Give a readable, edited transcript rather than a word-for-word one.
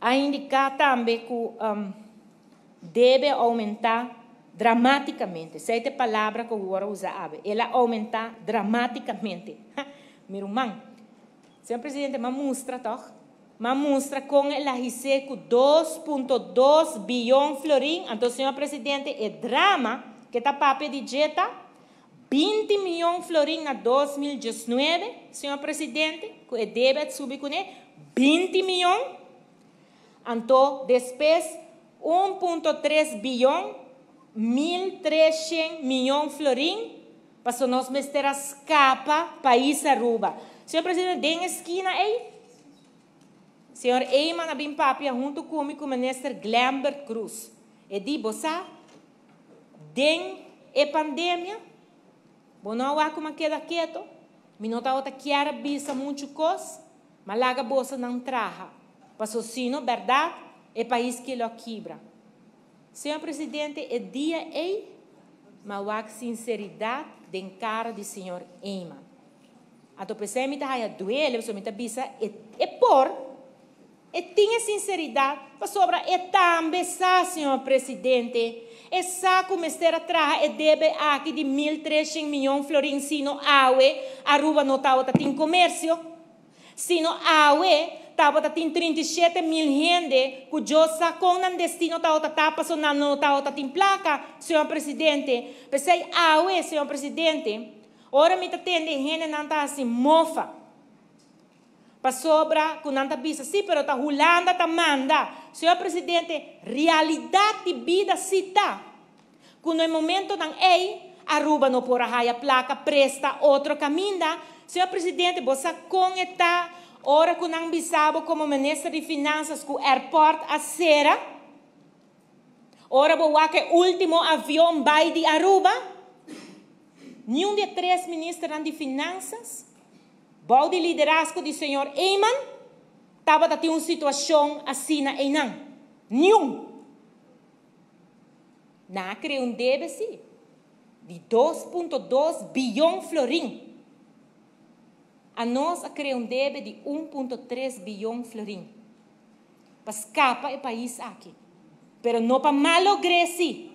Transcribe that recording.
a indicar também que deve aumentar dramaticamente. Sete palavras que eu vou usar. Ela aumentar dramaticamente. Meu irmão, senhor presidente, mas mostra, toch? Mas mostra com ela receita 2,2 bilhões florim. Então, senhor presidente, é drama que está para de jeta 20 milhões florim em 2019, senhor presidente, que é débito subir com 20 milhões. Então, depois 1,3 bilhão, 1.300 milhões florim, para nós meter a escapa país aruba. Senhor presidente, tem esquina aí. Senhor Eyman abim papia junto comigo, o ministro Glambert Cruz. E di, bossa, tem a pandemia, bom não há como queda quieto, minota outra quer bisa muito coisa, mas laga bolsa não traja. Passou sino, verdade, é país que lo quebra. Senhor presidente, é dia aí, mas há sinceridade de cara do senhor Eyman. A tua pessoa me está a doer, você me está bisa, é por, e tinha sinceridade, para sobra, é também, senhor presidente, e saco mestre atrás e deve aqui de 1.300 milhões florim, sino aue, Aruba não está tem comércio, sino aue, estava tem 37 mil gente, cujo saco não destino está tapa, só não está tem placa, senhor presidente, pensei aue, senhor presidente, ora me atende gente não está assim mofa. Para sobra, com nanta bisa, sim, pero está rolando, está manda. Senhor presidente, realidade de vida cita. Quando no momento não é, Aruba não por a placa, presta outro caminho. Senhor presidente, você com esta hora que não bisabo como ministro de Finanças, com o aeroporto a Sera, ora boa que o último avião vai de Aruba, nenhum de três ministros de Finanças, bom de liderazgo do senhor Eyman, estava a ter uma situação assim em não. Nenhum. Não criou deve sim. De 2,2 bilhões florim. A nós criou deve de 1,3 bilhões florim. Para escapar o país aqui. Pero não para malograr-se.